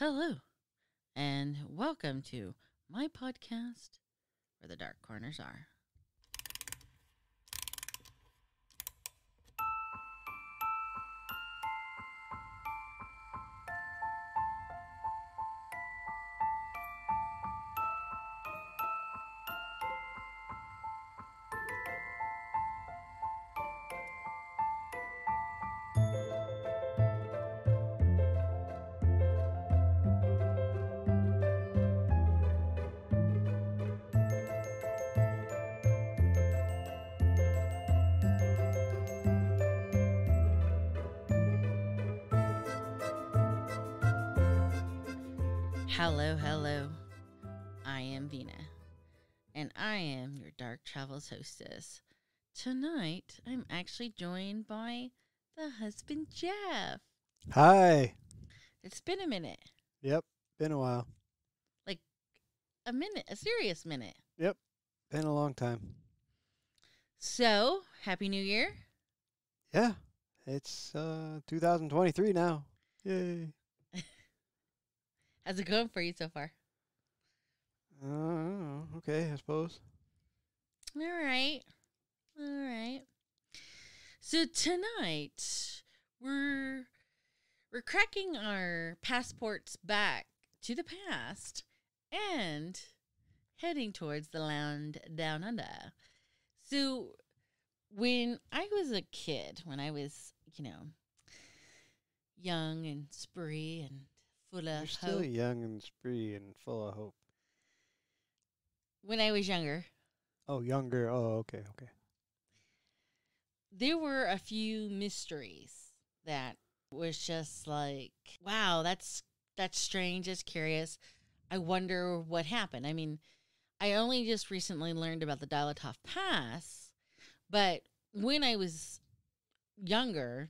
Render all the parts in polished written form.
Hello, and welcome to my podcast, Where the Dark Corners Are. Hello. I am Vina, and I am your Dark Travels hostess. Tonight, I'm actually joined by the husband, Jeff. Hi. It's been a minute. Yep. Been a while. Like, a serious minute. Yep. Been a long time. So, Happy New Year. Yeah. It's 2023 now. Yay. How's it going for you so far? Okay, I suppose. All right. So tonight we're cracking our passports back to the past and heading towards the land down under. So when I was a kid, when I was, young and spree and full of You're still hope. young and spree and full of hope. When I was younger, Oh, younger. Oh, okay. there were a few mysteries that was just like, wow, that's strange, that's curious. I wonder what happened. I mean, I only just recently learned about the Dilatov Pass, but when I was younger,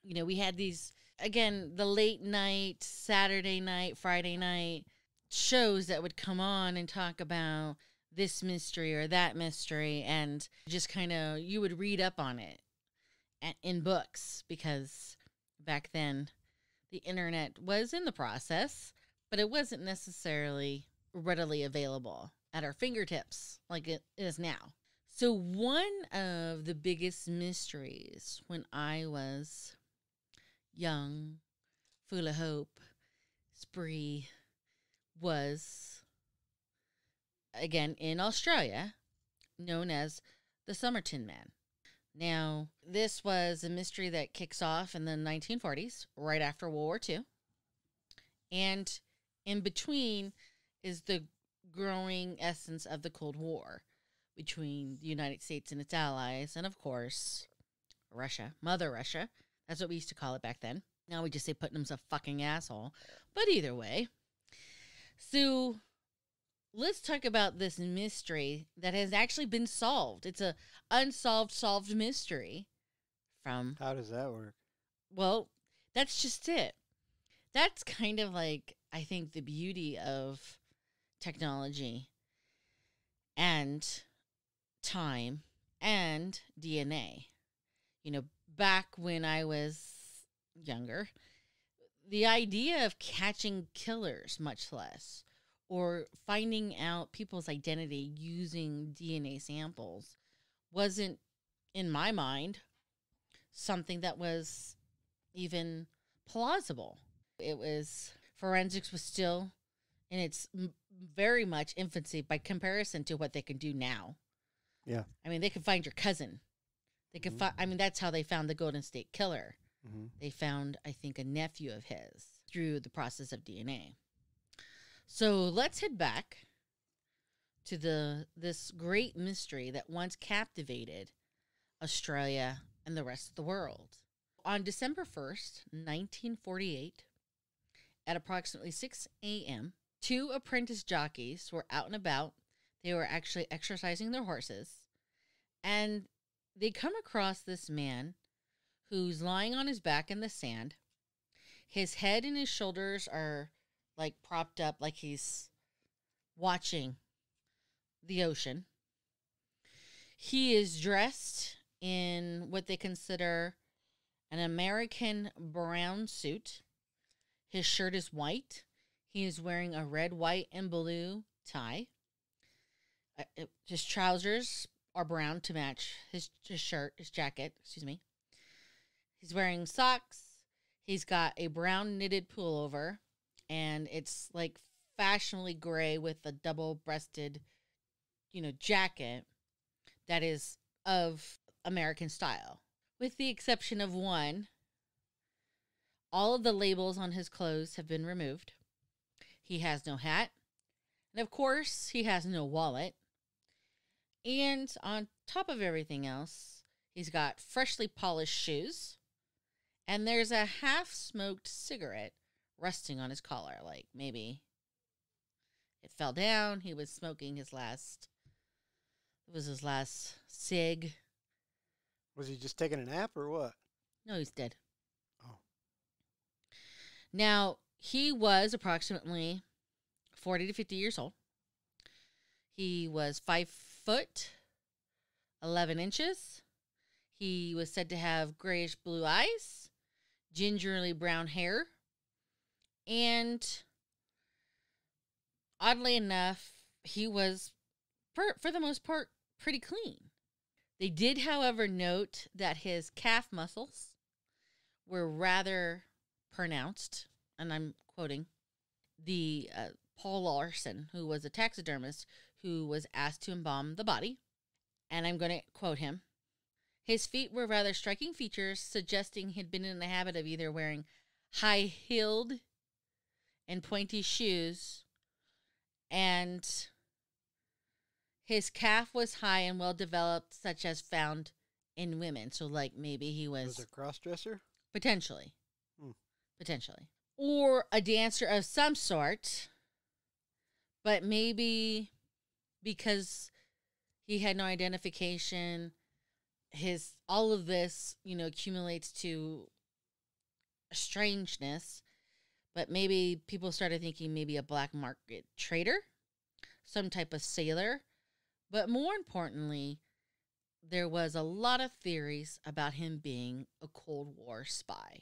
we had these, again, the late night, Saturday night, Friday night shows that would come on and talk about this mystery or that mystery, and just kind of, you would read up on it in books, because back then the internet was in the process, but it wasn't necessarily readily available at our fingertips like it is now. So one of the biggest mysteries when I was young, full of hope, spree, was, again, in Australia, known as the Somerton Man. Now, this was a mystery that kicks off in the 1940s, right after World War II. And in between is the growing essence of the Cold War between the United States and its allies, and, of course, Russia, Mother Russia. That's what we used to call it back then. Now we just say Putnam's a fucking asshole. But either way. So let's talk about this mystery that has actually been solved. It's a solved mystery from... How does that work? Well, that's just it. That's kind of like, I think, the beauty of technology and time and DNA. Back when I was younger, the idea of catching killers, much less, or finding out people's identity using DNA samples, wasn't, in my mind, something that was even plausible. Forensics was still in its very much infancy by comparison to what they can do now. Yeah. I mean, they can find your cousin. They could that's how they found the Golden State Killer. Mm-hmm. They found, I think, a nephew of his through the process of DNA. So let's head back to this great mystery that once captivated Australia and the rest of the world. On December 1st, 1948, at approximately 6 a.m., 2 apprentice jockeys were out and about. They were actually exercising their horses, and they come across this man who's lying on his back in the sand. His head and his shoulders are like propped up, like he's watching the ocean. He is dressed in what they consider an American brown suit. His shirt is white. He is wearing a red, white, and blue tie. His trousers are brown to match his jacket, excuse me. He's wearing socks. He's got a brown knitted pullover, and it's like fashionably gray with a double-breasted, jacket that is of American style. With the exception of one, all of the labels on his clothes have been removed. He has no hat. And of course, he has no wallet. And on top of everything else, he's got freshly polished shoes. And there's a half-smoked cigarette resting on his collar. Like maybe it fell down. He was smoking his last cig. Was he just taking a nap or what? No, he's dead. Oh. Now, he was approximately 40 to 50 years old. He was 5 foot, 11 inches. He was said to have grayish blue eyes, gingerly brown hair, and oddly enough, he was, for the most part, pretty clean. They did, however, note that his calf muscles were rather pronounced, and I'm quoting the Paul Larson, who was a taxidermist who was asked to embalm the body, and I'm going to quote him. His feet were rather striking features, suggesting he'd been in the habit of either wearing high-heeled and pointy shoes, and his calf was high and well-developed, such as found in women. So, like, maybe he was a cross-dresser? Potentially. Potentially. Or a dancer of some sort, but maybe because he had no identification, all of this, accumulates to a strangeness, but maybe people started thinking maybe a black market trader, some type of sailor. But more importantly, there was a lot of theories about him being a Cold War spy.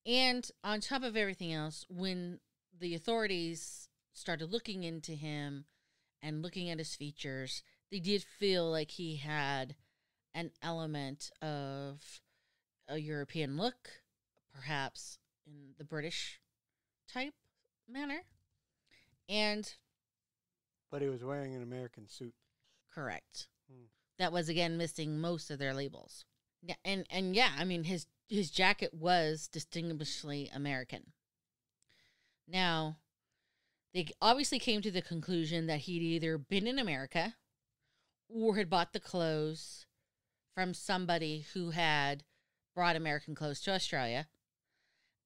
And on top of everything else, when the authorities started looking into him and looking at his features, they did feel like he had an element of a European look, perhaps in the British type manner. But he was wearing an American suit. Correct. That was, again, missing most of their labels. Yeah, and yeah, I mean, his jacket was distinguishedly American. Now, they obviously came to the conclusion that he'd either been in America or had bought the clothes from somebody who had brought American clothes to Australia.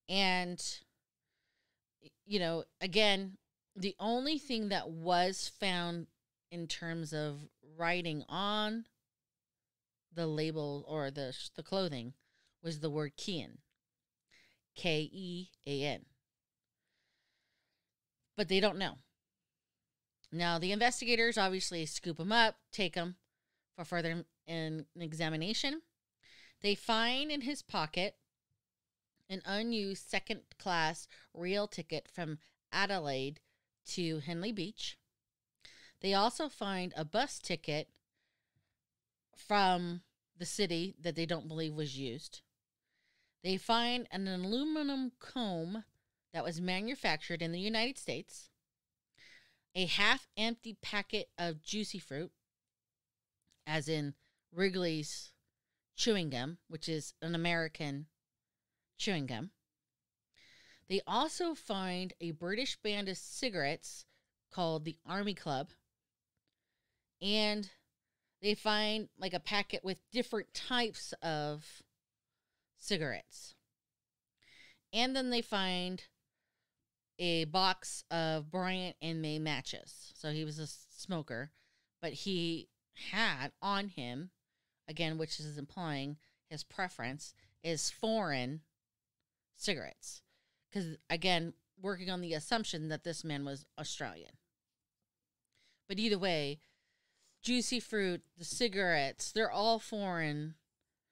And, again, the only thing that was found in terms of writing on the label or the clothing was the word Kean. Kean. But they don't know. Now, the investigators obviously scoop him up, take him for further examination. They find in his pocket an unused second-class rail ticket from Adelaide to Henley Beach. They also find a bus ticket from the city that they don't believe was used. They find an aluminum comb that was manufactured in the United States, a half-empty packet of juicy fruit, as in Wrigley's chewing gum, which is an American chewing gum. They also find a British band of cigarettes called the Army Club, and they find like a packet with different types of cigarettes. And then they find a box of Bryant and May matches. So he was a smoker, but he had on him, again, which is implying his preference, is foreign cigarettes. Because, again, working on the assumption that this man was Australian. But either way, juicy fruit, the cigarettes, they're all foreign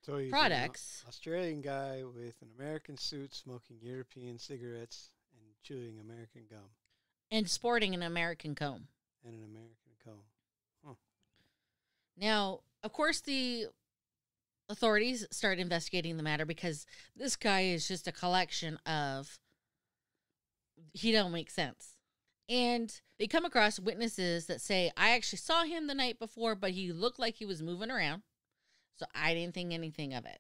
So he's products. an Australian guy with an American suit, smoking European cigarettes and chewing American gum And sporting an American comb. and an American comb. Huh. Now, of course, the authorities start investigating the matter because this guy is just a collection of, he don't make sense. And they come across witnesses that say, I actually saw him the night before, but he looked like he was moving around. So I didn't think anything of it.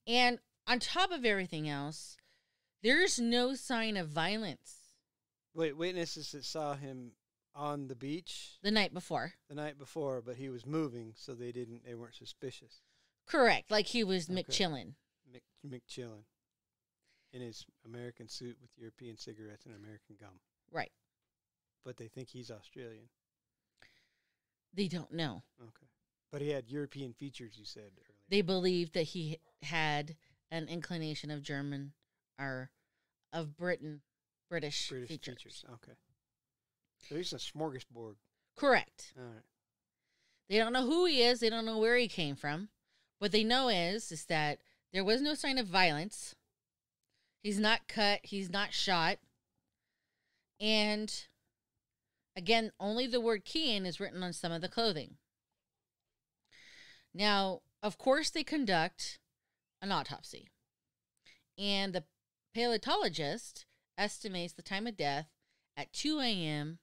And on top of everything else, there's no sign of violence Wait, witnesses that saw him on the beach the night before. the night before, but he was moving, so they weren't suspicious. Correct. Like he was Okay. McChillin. McChillin in his American suit with European cigarettes and American gum. Right. But they think he's Australian. They don't know. Okay. But he had European features, you said earlier. They believe that he had an inclination of German or of British features. Okay. So he's a smorgasbord. Correct. All right. They don't know who he is. They don't know where he came from. What they know is that there was no sign of violence. He's not cut. He's not shot. And again, only the word Kean is written on some of the clothing. Now, of course, they conduct an autopsy. And the paleontologist estimates the time of death at 2 a.m.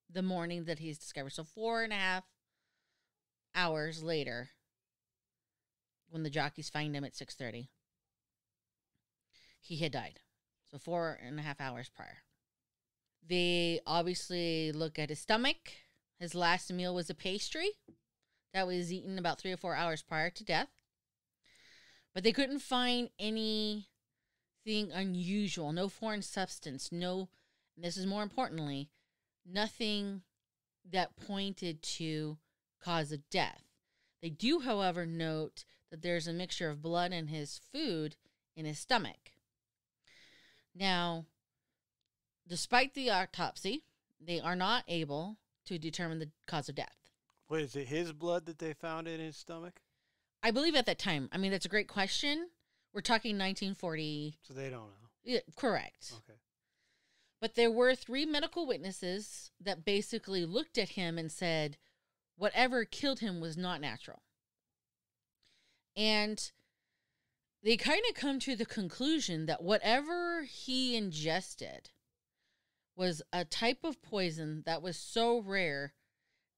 the morning that he's discovered. So 4.5 hours later, when the jockeys find him at 6:30, he had died. So 4.5 hours prior. They obviously look at his stomach. His last meal was a pastry that was eaten about 3 or 4 hours prior to death. But they couldn't find anything unusual, no foreign substance, no, and this is more importantly, nothing that pointed to cause of death. They do, however, note that there's a mixture of blood and his food in his stomach. Now, despite the autopsy, they are not able to determine the cause of death. Wait, is it his blood that they found in his stomach? I believe at that time. I mean, that's a great question. We're talking 1940. So they don't know. Yeah, correct. Okay. But there were 3 medical witnesses that basically looked at him and said, whatever killed him was not natural. And they kind of come to the conclusion that whatever he ingested was a type of poison that was so rare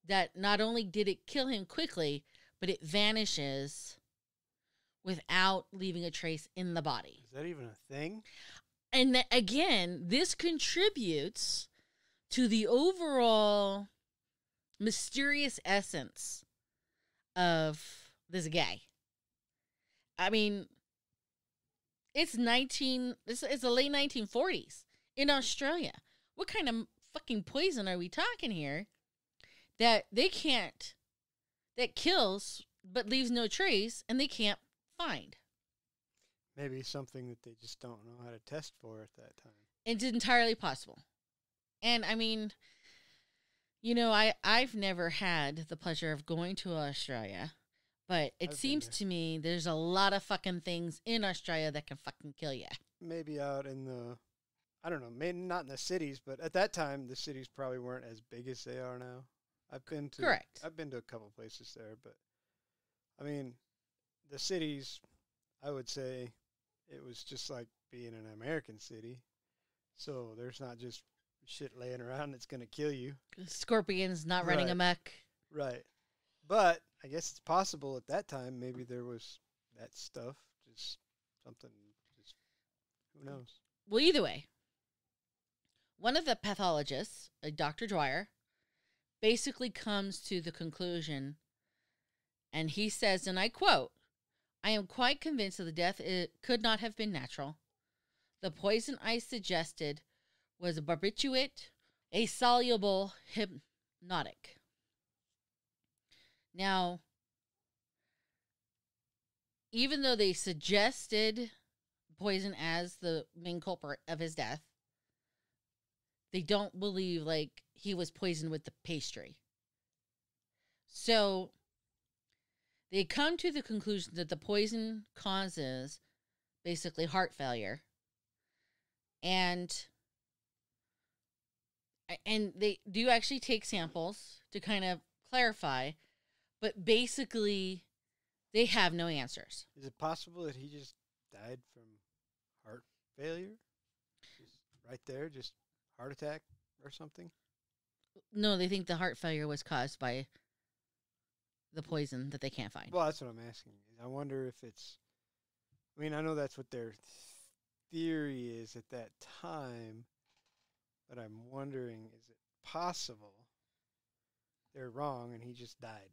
that not only did it kill him quickly, but it vanishes without leaving a trace in the body. Is that even a thing? And again, this contributes to the overall mysterious essence of this guy. I mean, it's the late 1940s in Australia. What kind of fucking poison are we talking here that kills but leaves no trace and they can't find? Maybe something that they just don't know how to test for at that time. It's entirely possible. And I mean, you know, I've never had the pleasure of going to Australia, but it I've been seems there. to me there's a lot of fucking things in Australia that can fucking kill you. Maybe out in the, I don't know, maybe not in the cities, but at that time the cities probably weren't as big as they are now. Correct. I've been to a couple places there, but I mean, the cities, I would say it was just like being in an American city. So there's not just shit laying around that's going to kill you. Scorpions not running Right. amok. Right. But I guess it's possible at that time maybe there was that stuff, just something, just who knows. Well, either way, one of the pathologists, Dr. Dwyer, basically comes to the conclusion, and he says, and I quote, "I am quite convinced that the death could not have been natural. The poison I suggested was a barbiturate, a soluble hypnotic." Now, even though they suggested poison as the main culprit of his death, they don't believe like he was poisoned with the pastry. So They come to the conclusion that the poison causes basically heart failure. And they do actually take samples to kind of clarify, but basically they have no answers. Is it possible that he just died from heart failure? Just right there, just heart attack or something? No, they think the heart failure was caused by the poison that they can't find. Well, that's what I'm asking. I wonder if it's... I mean, I know that's what their theory is at that time, but I'm wondering, is it possible they're wrong and he just died?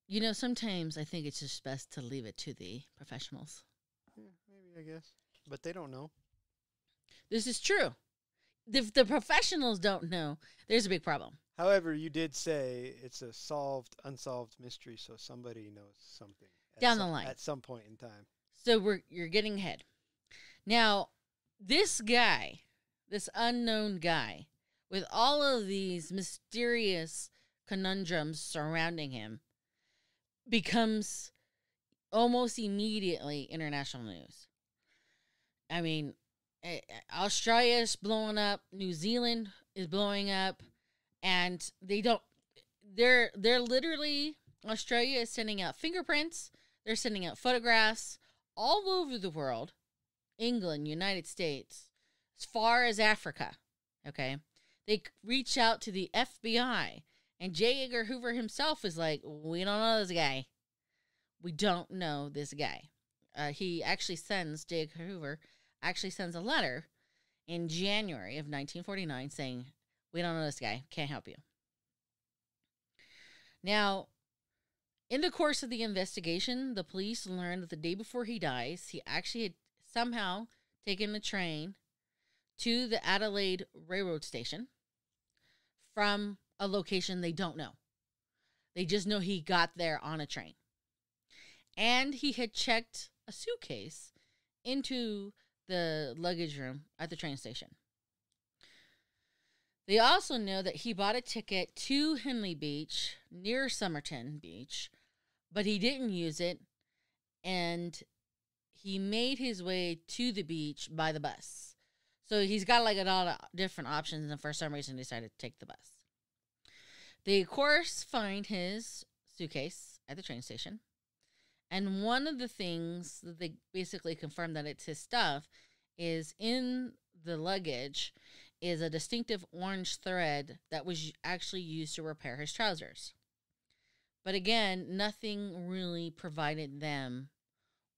You know, sometimes I think it's just best to leave it to the professionals. Yeah, maybe, I guess. But they don't know. This is true. If the professionals don't know, there's a big problem. However, you did say it's a unsolved mystery, so somebody knows something. Down the line. At some point in time. So you're getting ahead. Now, this guy, this unknown guy, with all of these mysterious conundrums surrounding him, becomes almost immediately international news. I mean, Australia is blowing up, New Zealand is blowing up, and they're literally, Australia is sending out fingerprints, they're sending out photographs all over the world, England, United States, as far as Africa, okay? They reach out to the FBI, and J. Edgar Hoover himself is like, we don't know this guy. We don't know this guy. He actually sends, J. Edgar Hoover actually sends a letter in January of 1949 saying, we don't know this guy, can't help you. Now, in the course of the investigation, the police learned that the day before he dies, he actually had somehow taken the train to the Adelaide Railroad Station from a location they don't know. They just know he got there on a train. And he had checked a suitcase into the luggage room at the train station. They also know that he bought a ticket to Henley Beach near Somerton Beach, but he didn't use it, and he made his way to the beach by the bus. So he's got like a lot of different options, and for some reason decided to take the bus. They, of course, find his suitcase at the train station, and one of the things that they basically confirm that it's his stuff is in the luggage is a distinctive orange thread that was actually used to repair his trousers. But again, nothing really provided them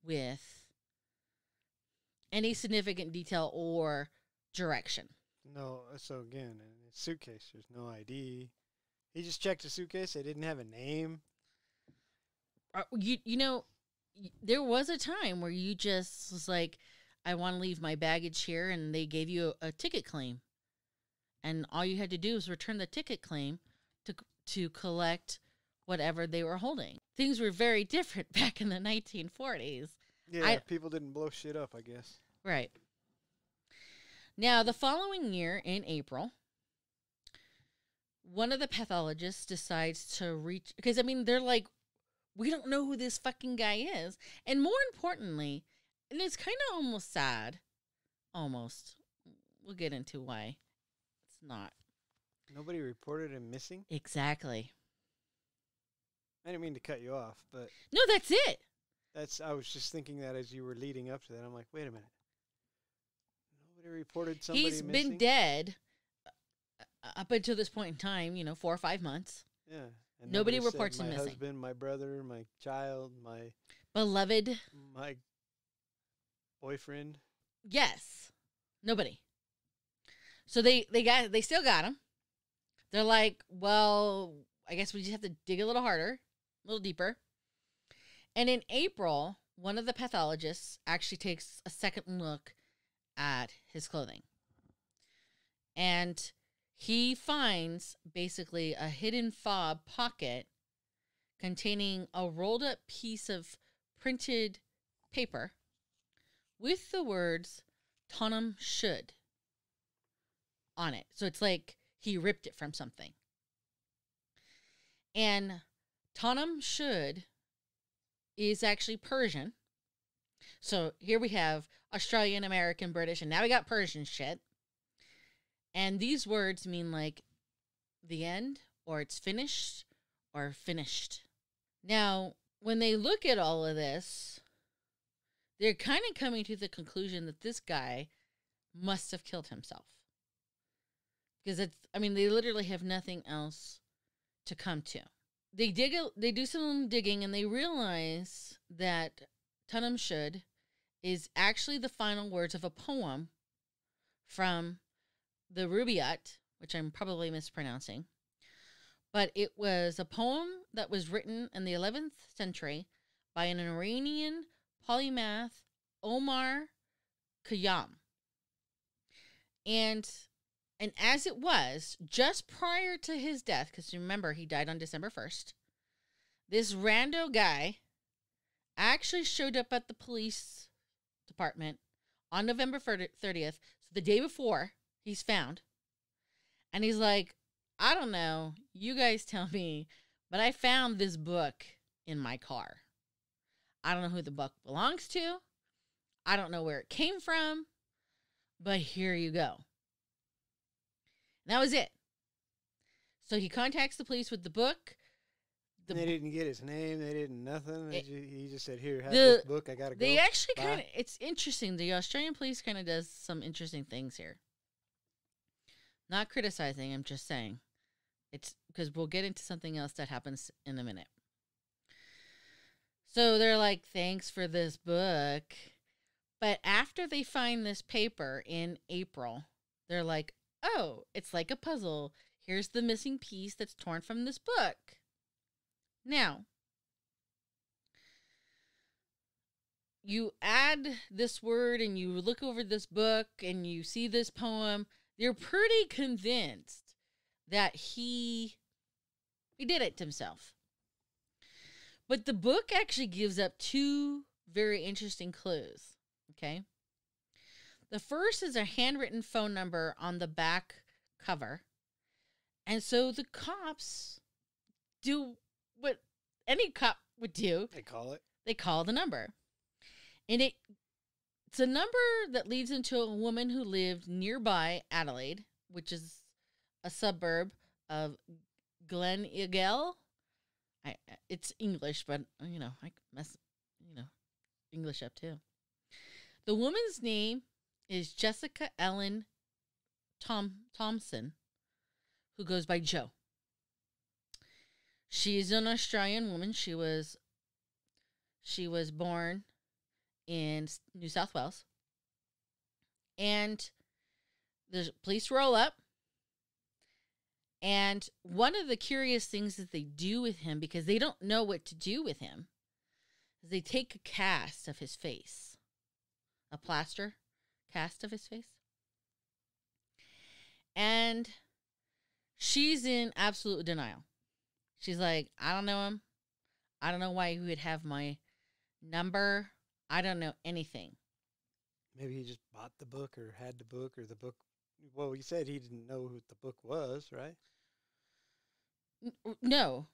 with any significant detail or direction. No, so again, in his suitcase, there's no ID. He just checked his suitcase. They didn't have a name. You know, there was a time where you just was like, I want to leave my baggage here, and they gave you a ticket claim. And all you had to do was return the ticket claim to collect whatever they were holding. Things were very different back in the 1940s. Yeah, people didn't blow shit up, I guess. Right. Now, the following year, in April, one of the pathologists decides to reach... Because, I mean, they're like, we don't know who this fucking guy is. And more importantly, and it's kind of almost sad. Almost. We'll get into why it's not. Nobody reported him missing? Exactly. I didn't mean to cut you off, but... No, that's it. I was just thinking that as you were leading up to that. I'm like, wait a minute. Nobody reported somebody He's missing? been dead up until this point in time, 4 or 5 months. Yeah. And Nobody said, reports him missing. My husband, my brother, my child, my... Beloved. My boyfriend. Yes. Nobody. So they still got him. They're like, well, I guess we just have to dig a little harder, a little deeper. And in April, one of the pathologists actually takes a second look at his clothing. And he finds basically a hidden fob pocket containing a rolled up piece of printed paper with the words Tonham should on it. So it's like he ripped it from something. And Tanum Shud is actually Persian. So here we have Australian, American, British, and now we got Persian shit. And these words mean like the end, or it's finished, or finished. Now, when they look at all of this, they're kind of coming to the conclusion that this guy must have killed himself. Because they literally have nothing else to come to. They do some digging, and they realize that Tanum Shud is actually the final words of a poem from the Rubaiyat, which I'm probably mispronouncing. But it was a poem that was written in the 11th century by an Iranian polymath, Omar Khayyam. And as it was, just prior to his death, because remember, he died on December 1st, this rando guy actually showed up at the police department on November 30th, so the day before he's found. And he's like, I don't know, you guys tell me, but I found this book in my car. I don't know who the book belongs to. I don't know where it came from, but here you go. And that was it. So he contacts the police with the book. They didn't get his name. They didn't nothing. He just said, here, have this book. I got to go. They actually kind of, it's interesting. The Australian police kind of does some interesting things here. Not criticizing, I'm just saying. It's because we'll get into something else that happens in a minute. So they're like, thanks for this book. But after they find this paper in April, they're like, oh, it's like a puzzle. Here's the missing piece that's torn from this book. Now, you add this word and you look over this book and you see this poem, you're pretty convinced that he did it to himself. But the book actually gives up two very interesting clues, okay? The first is a handwritten phone number on the back cover. And so the cops do what any cop would do. They call the number. And it's a number that leads into a woman who lived nearby Adelaide, which is a suburb of Gleneagle. It's English, but, I mess, English up too. The woman's name is Jessica Ellen Thompson, who goes by Jo. She's an Australian woman. She was born in New South Wales. And the police roll up. And one of the curious things that they do with him, because they don't know what to do with him, is they take a cast of his face. A plaster cast of his face. And she's in absolute denial. She's like, I don't know him. I don't know why he would have my number. I don't know anything. Maybe he just bought the book or had the book or the book. Well, he said he didn't know who the book was, right? No.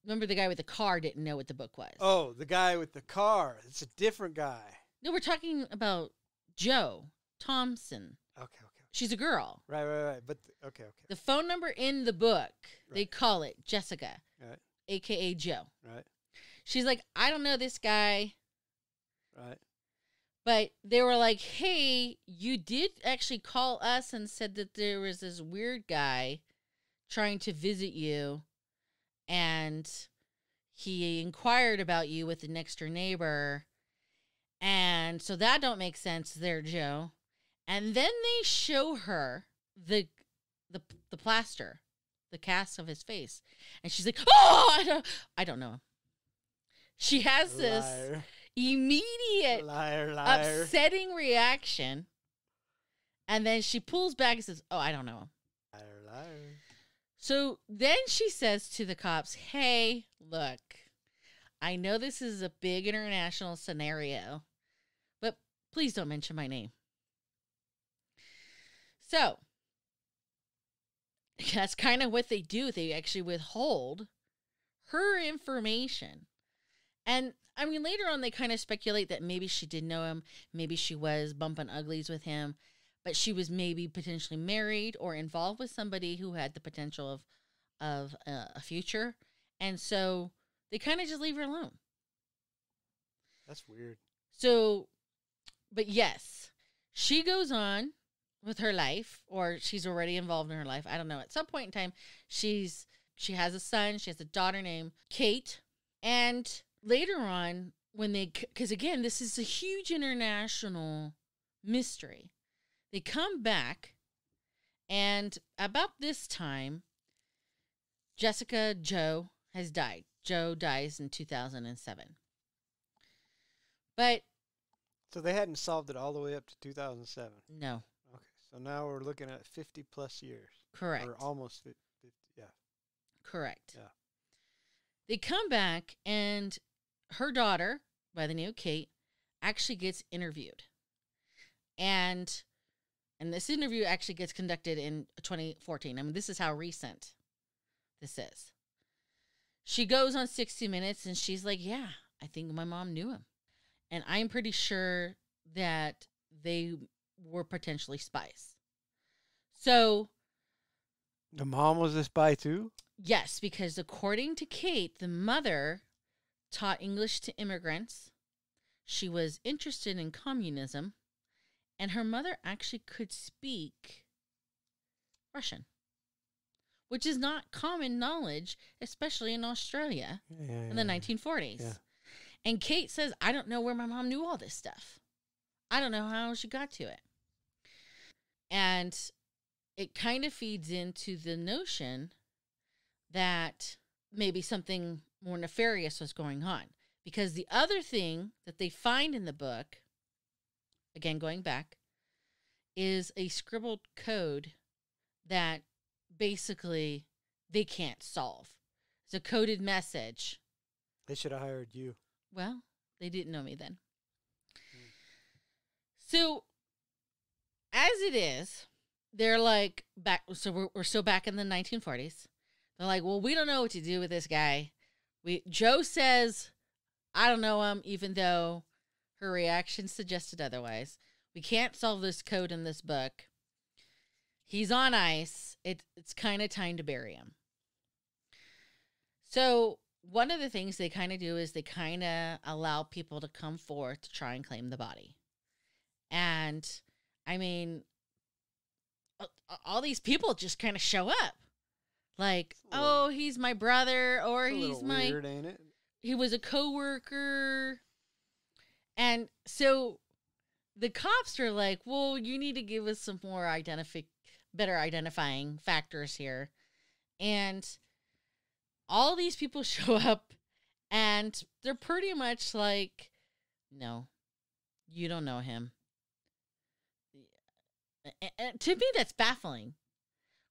Remember the guy with the car didn't know what the book was. Oh, the guy with the car. It's a different guy. No, we're talking about Jo Thompson. Okay. She's a girl. Right. But, okay. The phone number in the book, they call it Jessica, right, a.k.a. Jo. Right. She's like, I don't know this guy. Right. But they were like, hey, you did actually call us and said that there was this weird guy trying to visit you. And he inquired about you with the next door neighbor. And so that don't make sense there, Jo. And then they show her the plaster, the cast of his face. And she's like, oh, I don't know him. She has this immediate upsetting reaction. And then she pulls back and says, oh, I don't know him. Liar. So then she says to the cops, hey, look, I know this is a big international scenario, but please don't mention my name. So that's kind of what they do. They actually withhold her information. And I mean, later on, they kind of speculate that maybe she did know him. Maybe she was bumping uglies with him, but she was maybe potentially married or involved with somebody who had the potential of a future. And so they kind of just leave her alone. That's weird. So, but yes, she goes on with her life, or she's already involved in her life. I don't know. At some point in time, she has a son. She has a daughter named Kate. And later on, because again, this is a huge international mystery. They come back, and about this time, Jessica Joe has died. Joe dies in 2007. But so they hadn't solved it all the way up to 2007. No. Okay, so now we're looking at 50 plus years. Correct. Or almost 50. Yeah. Correct. Yeah. They come back, and her daughter, by the name of Kate, actually gets interviewed. And this interview actually gets conducted in 2014. I mean, this is how recent this is. She goes on 60 Minutes, and she's like, yeah, I think my mom knew him. And I'm pretty sure that they were potentially spies. So the mom was a spy too? Yes, because according to Kate, the mother taught English to immigrants. She was interested in communism. And her mother actually could speak Russian, which is not common knowledge, especially in Australia in the 1940s. Yeah. And Kate says, I don't know where my mom knew all this stuff. I don't know how she got to it. And it kind of feeds into the notion that maybe something more nefarious was going on. Because the other thing that they find in the book, again, going back, is a scribbled code that basically they can't solve. It's a coded message. They should have hired you. Well, they didn't know me then. So, as it is, they're like, back. So we're still back in the 1940s. They're like, well, we don't know what to do with this guy. Joe says, I don't know him, even though her reaction suggested otherwise. We can't solve this code in this book. He's on ice. It's kind of time to bury him. So one of the things they kind of do is they kind of allow people to come forth to try and claim the body. And, I mean, all these people just kind of show up. Like, oh, he's my brother, or he's my... weird, ain't it? He was a coworker. And so the cops are like, well, you need to give us some more better identifying factors here. And all these people show up, and they're pretty much like, no, you don't know him. And to me, that's baffling.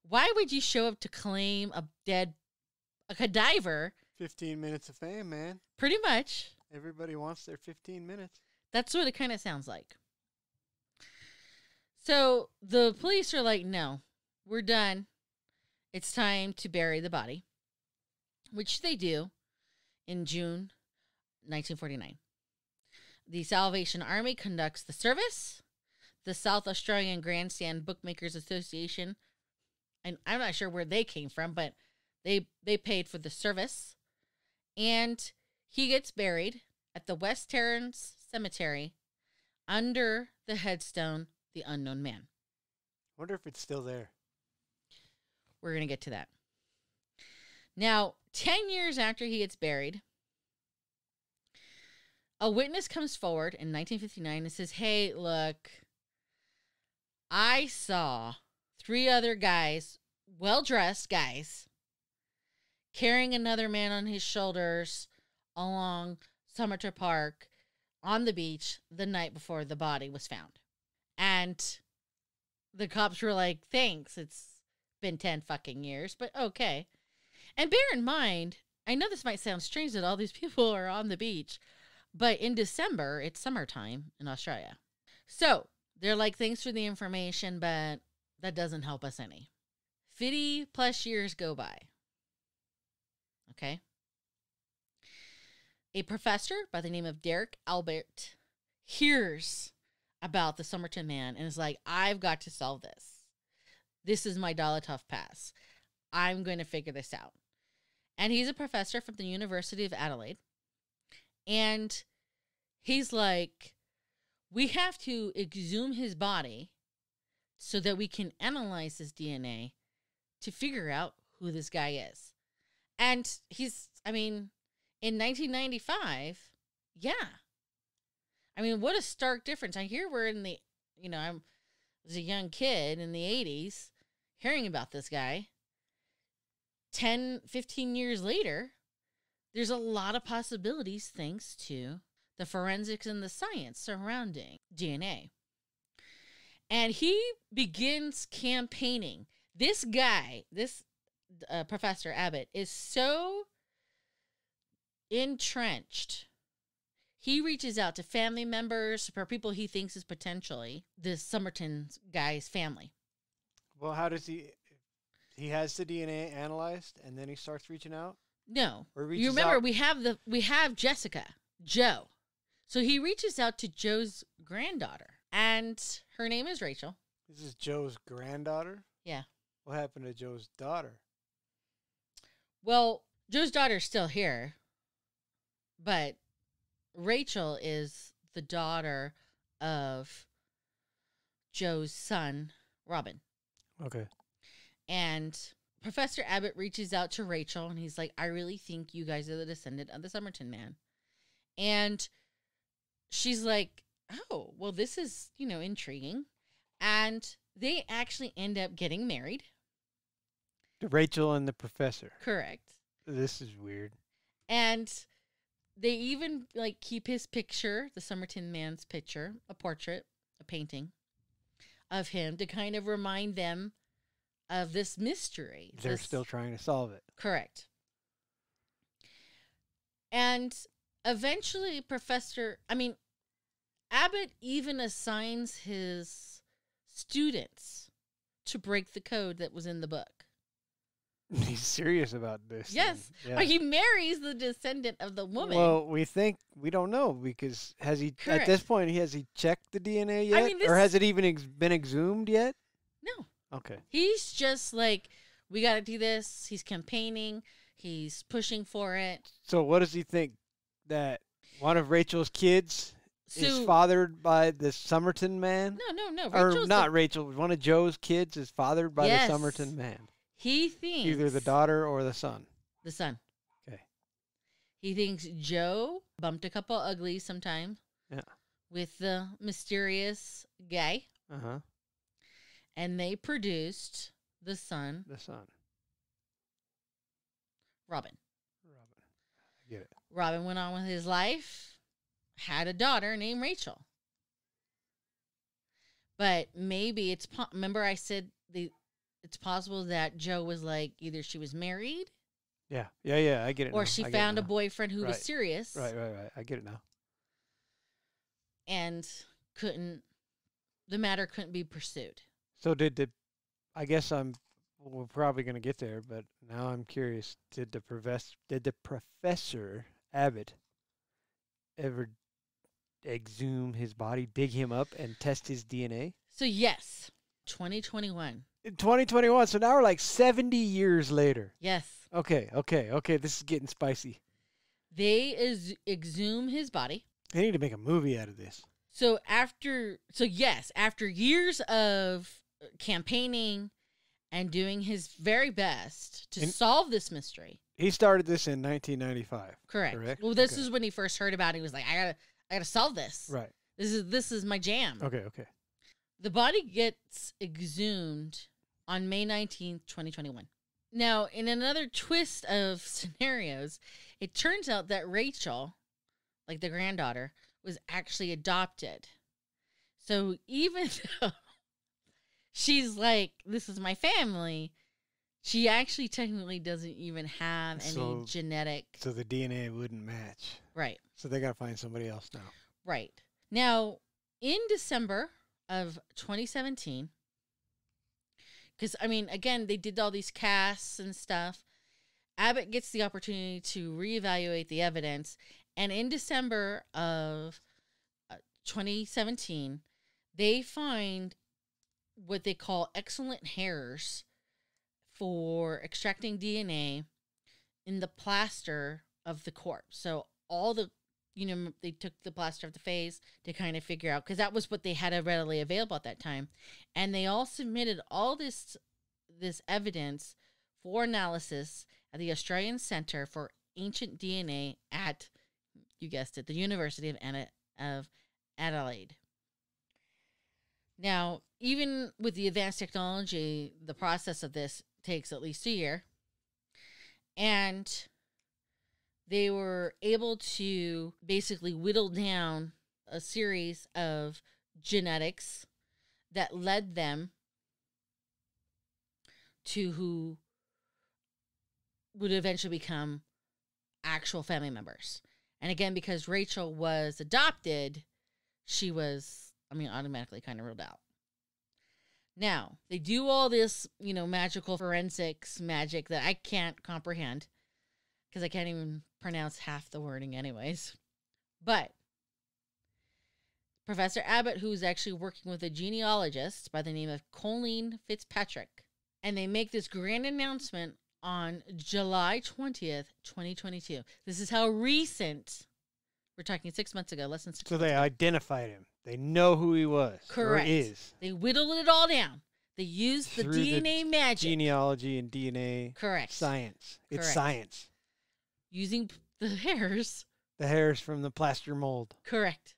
Why would you show up to claim a cadaver? 15 minutes of fame, man. Pretty much. Everybody wants their 15 minutes. That's what it kind of sounds like. So the police are like, no, we're done. It's time to bury the body, which they do in June 1949. The Salvation Army conducts the service. The South Australian Grandstand Bookmakers Association, and I'm not sure where they came from, but they paid for the service. And he gets buried at the West Terrace Cemetery under the headstone, The Unknown Man. Wonder if it's still there. We're going to get to that. Now, 10 years after he gets buried, a witness comes forward in 1959 and says, hey, look, I saw 3 other guys, well-dressed guys, carrying another man on his shoulders along Somerton Park on the beach the night before the body was found. And the cops were like, thanks, it's been 10 fucking years, but okay. And bear in mind, I know this might sound strange that all these people are on the beach, but in December, it's summertime in Australia. So they're like, thanks for the information, but that doesn't help us any. 50 plus years go by. Okay. a professor by the name of Derek Albert hears about the Somerton Man and is like, I've got to solve this. This is my Dolotoff pass. I'm going to figure this out. And he's a professor from the University of Adelaide. And he's like, we have to exhume his body so that we can analyze his DNA to figure out who this guy is. And in 1995, yeah. I mean, what a stark difference. I hear we're in the, I was a young kid in the 80s hearing about this guy. 10, 15 years later, there's a lot of possibilities thanks to the forensics and the science surrounding DNA. And he begins campaigning. This guy, Professor Abbott, is so entrenched. He reaches out to family members, for people he thinks is potentially this Somerton guy's family. Well, how does he has the DNA analyzed and then he starts reaching out? No. Or You remember we have Jessica, Joe. So he reaches out to Joe's granddaughter, and her name is Rachel. This is Joe's granddaughter? Yeah. What happened to Joe's daughter? Well, Joe's daughter's still here, but Rachel is the daughter of Joe's son, Robin. Okay. And Professor Abbott reaches out to Rachel, and he's like, I really think you guys are the descendant of the Somerton Man. And she's like, oh, well, this is, intriguing. And they actually end up getting married. Rachel and the professor. Correct. This is weird. And they even, keep his picture, the Somerton Man's picture, a portrait, a painting of him to kind of remind them of this mystery. They're still trying to solve it. Correct. And eventually Abbott even assigns his students to break the code that was in the book. He's serious about this. Yes. Yeah. He marries the descendant of the woman. Well, we don't know, because has he, Correct. at this point, has he checked the DNA yet? Or has it even been exhumed yet? No. Okay. He's just like, we got to do this. He's campaigning. He's pushing for it. So what does he think? That one of Rachel's kids is fathered by the Somerton Man? No. Or not Rachel. One of Joe's kids is fathered by the Somerton Man. He thinks either the daughter or the son. The son. Okay. He thinks Joe bumped a couple uglies sometime. Yeah. With the mysterious guy. Uh-huh. And they produced the son. The son. Robin. I get it. Robin went on with his life, had a daughter named Rachel. But maybe remember I said it's possible that Joe was like, either she was married. Yeah, I get it. Or she found a boyfriend who was serious. Right. I get it now. And the matter couldn't be pursued. So I guess we're probably going to get there, but now I'm curious, did the Professor Abbott ever exhume his body, dig him up, and test his DNA? So yes, 2021. In 2021, so now we're like 70 years later. Yes. Okay, this is getting spicy. They exhume his body. They need to make a movie out of this. So after years of campaigning and doing his very best to solve this mystery. He started this in 1995. Correct. Well, this is when he first heard about it. He was like, I gotta solve this. Right. This is my jam. Okay. The body gets exhumed on May 19th, 2021. Now, in another twist of scenarios, it turns out that Rachel, like the granddaughter, was actually adopted. So even though she's like, this is my family, she actually technically doesn't even have any genetic. So the DNA wouldn't match. Right. So they got to find somebody else now. Right. Now, in December of 2017, because, again, they did all these casts and stuff, Abbott gets the opportunity to reevaluate the evidence, And in December of 2017, they find what they call excellent hairs for extracting DNA in the plaster of the corpse. So all the, they took the plaster of the face to kind of figure out, because that was what they had readily available at that time. And they all submitted all this evidence for analysis at the Australian Centre for Ancient DNA at, you guessed it, the University of Adelaide. Now, even with the advanced technology, the process of this takes at least a year. And they were able to basically whittle down a series of genetics that led them to who would eventually become actual family members. And again, because Rachel was adopted, she was, automatically kind of ruled out. Now, they do all this, magical forensics magic that I can't comprehend, because I can't even pronounce half the wording anyways. But Professor Abbott, who's actually working with a genealogist by the name of Colleen Fitzpatrick, and they make this grand announcement on July 20th, 2022. This is how recent, we're talking 6 months ago, less than 6 months ago. So they identified him. They know who he was. Correct. Or is. They whittled it all down. They used the DNA magic. Genealogy and DNA. Correct. Science. It's Correct. science. Using the hairs. The hairs from the plaster mold. Correct.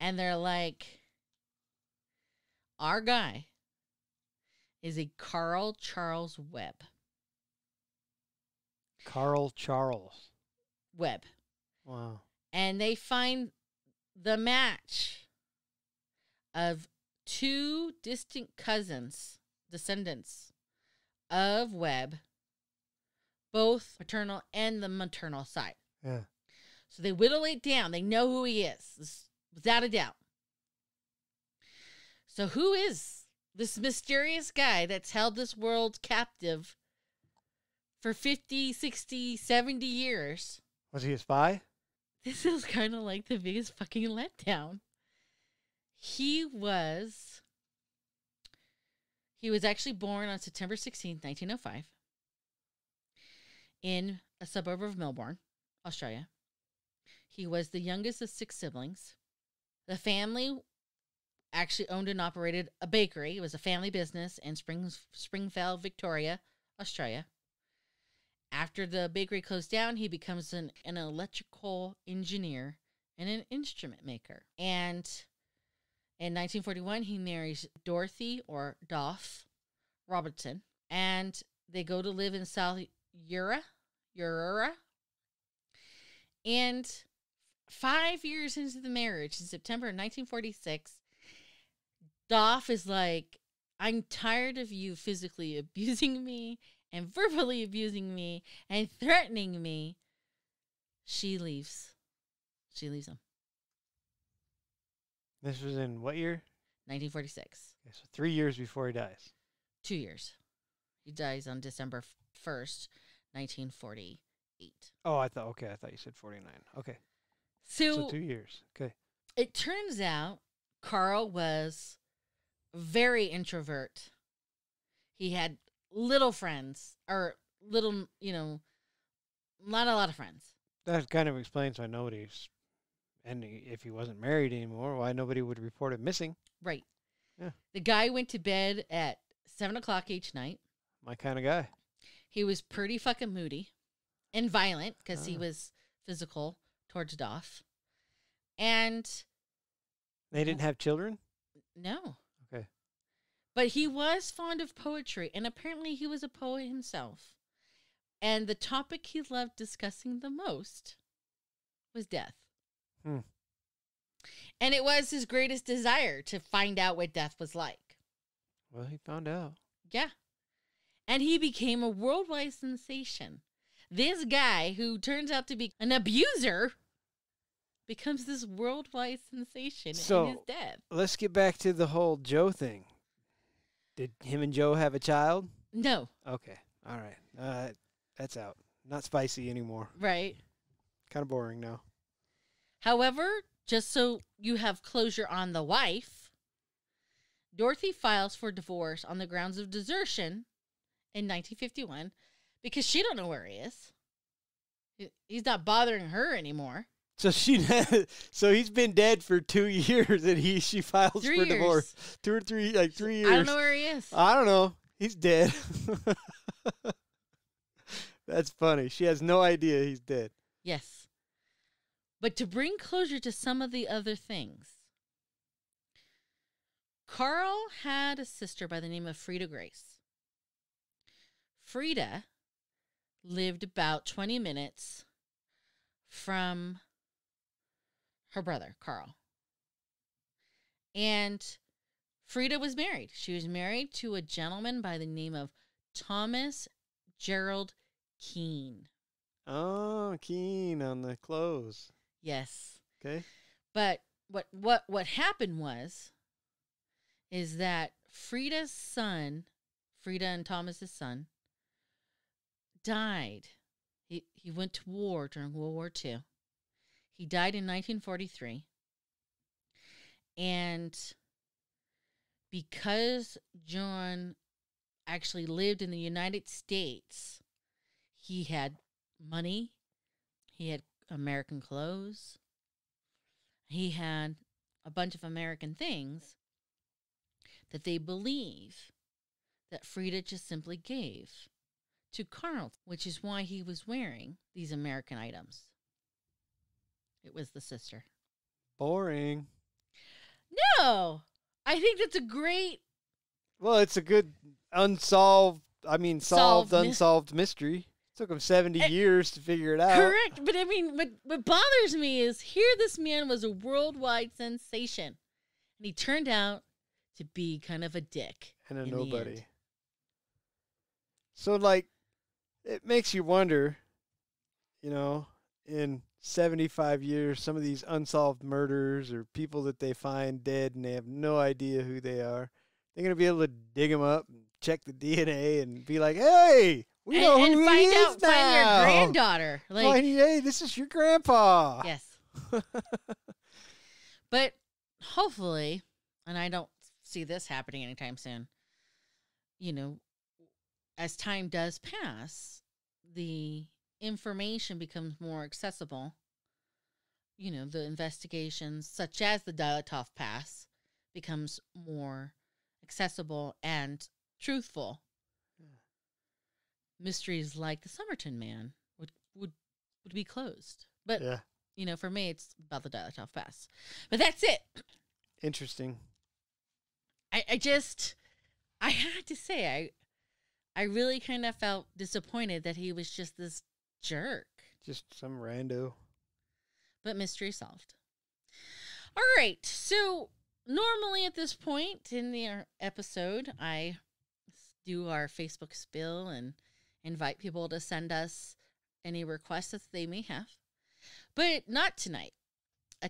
And they're like, our guy is a Carl Charles Webb. Carl Charles Webb. Wow. And they find the match of two distant cousins, descendants of Webb, both paternal and the maternal side. Yeah. So they whittle it down. They know who he is, without a doubt. So who is this mysterious guy that's held this world captive for 50, 60, 70 years? Was he a spy? This is kind of like the biggest fucking letdown. He was actually born on September 16th, 1905, in a suburb of Melbourne, Australia. He was the youngest of 6 siblings. The family actually owned and operated a bakery. It was a family business in Springvale, Victoria, Australia. After the bakery closed down, he becomes an electrical engineer and an instrument maker. And in 1941, he marries Dorothy, or Doff, Robertson, and they go to live in South Ura. And 5 years into the marriage, in September of 1946, Doff is like, I'm tired of you physically abusing me and verbally abusing me and threatening me. She leaves. She leaves him. This was in what year? 1946. Okay, so 3 years before he dies. 2 years. He dies on December 1st, 1948. Oh, I thought you said 49. Okay. So 2 years. Okay. It turns out Carl was very introvert. He had little friends, or little, not a lot of friends. That kind of explains why if he wasn't married anymore, why nobody would report him missing. Right. Yeah. The guy went to bed at 7 o'clock each night. My kind of guy. He was pretty fucking moody and violent because he was physical towards Doff. And they didn't have children? No. Okay. But he was fond of poetry, and apparently he was a poet himself. And the topic he loved discussing the most was death. And it was his greatest desire to find out what death was like. Well, he found out. Yeah. And he became a worldwide sensation. This guy, who turns out to be an abuser, becomes this worldwide sensation in his death. Let's get back to the whole Joe thing. Did him and Joe have a child? No. Okay. All right. That's out. Not spicy anymore. Right. kind of boring now. However, just so you have closure on the wife, Dorothy files for divorce on the grounds of desertion in 1951 because she don't know where he is. He's not bothering her anymore. So so he's been dead for 2 years, and she files 3 for years. divorce. 2 or 3, like 3 years. I don't know where he is. I don't know. He's dead. That's funny. She has no idea he's dead. Yes. But to bring closure to some of the other things, Carl had a sister by the name of Frida Grace. Frida lived about 20 minutes from her brother, Carl. And Frida was married. She was married to a gentleman by the name of Thomas Gerald Keene. Oh, Keene on the clothes. Yes. Okay. But what happened is that Frida's son, Frida and Thomas's son, died. He went to war during World War II. He died in 1943. And because John actually lived in the United States, he had money, he had American clothes, he had a bunch of American things that they believe that Frida just simply gave to Carl, which is why he was wearing these American items. It was the sister. Boring. No! I think that's a great... Well, it's a good solved unsolved mystery. It took him 70 years to figure it out. Correct. But I mean, what bothers me is here this man was a worldwide sensation. And he turned out to be kind of a dick. And a nobody. So, like, it makes you wonder, in 75 years, some of these unsolved murders or people that they find dead and they have no idea who they are, they're going to be able to dig them up and check the DNA and be like, hey, we know who he is now. Find your granddaughter. Like, hey, this is your grandpa. Yes. But hopefully, and I don't see this happening anytime soon, as time does pass, the information becomes more accessible. The investigations, such as the Dyatlov Pass, becomes more accessible and truthful. Mysteries like the Somerton Man would be closed. But, for me, it's about the Dyatlov Pass. But that's it. Interesting. I had to say, I really kind of felt disappointed that he was just this jerk. Just some rando. But mystery solved. All right. So normally at this point in the episode, I do our Facebook spill and invite people to send us any requests that they may have. But not tonight.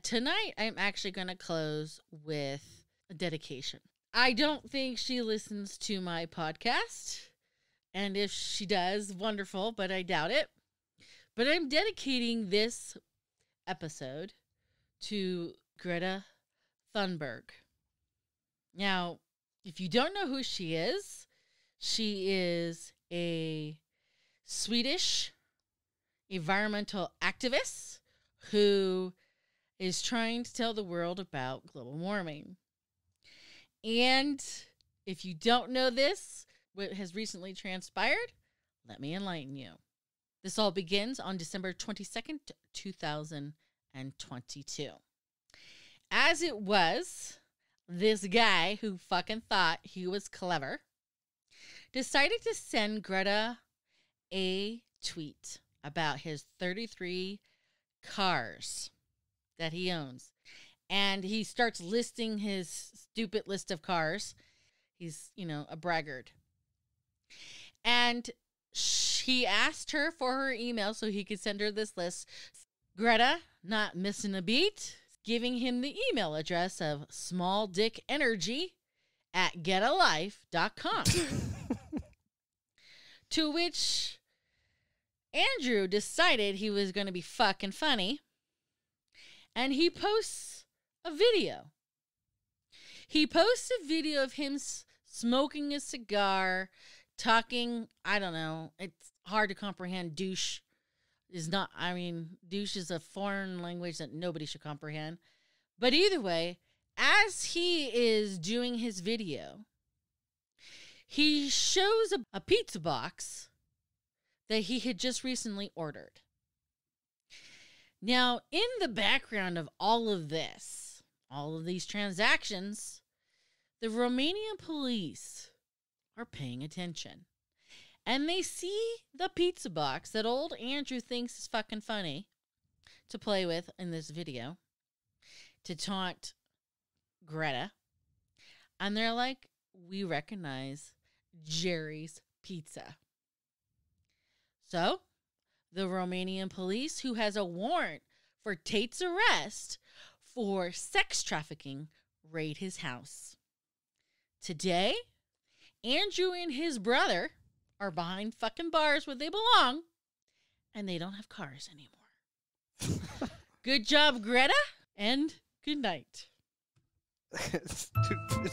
Tonight, I'm actually going to close with a dedication. I don't think she listens to my podcast. And if she does, wonderful, but I doubt it. But I'm dedicating this episode to Greta Thunberg. Now, if you don't know who she is a Swedish environmental activist who is trying to tell the world about global warming. And if you don't know this, what has recently transpired, let me enlighten you. This all begins on December 22nd, 2022. As it was, this guy who fucking thought he was clever decided to send Greta a tweet about his 33 cars that he owns. And he starts listing his stupid list of cars. He's, a braggart. And he asked her for her email so he could send her this list. Greta, not missing a beat, giving him the email address of smalldickenergy@getalife.com. To which Andrew decided he was going to be fucking funny, and he posts a video. He posts a video of him smoking a cigar, talking, I don't know, it's hard to comprehend. Douche is a foreign language that nobody should comprehend. But either way, as he is doing his video, he shows a pizza box that he had just recently ordered. Now, in the background of all of this, all of these transactions, the Romanian police are paying attention. And they see the pizza box that old Andrew thinks is fucking funny to play with in this video, to taunt Greta. And they're like, we recognize Jerry's Pizza. So, the Romanian police, who has a warrant for Tate's arrest for sex trafficking, raid his house. Today, Andrew and his brother are behind fucking bars where they belong, and they don't have cars anymore. Good job, Greta, and good night. Dude,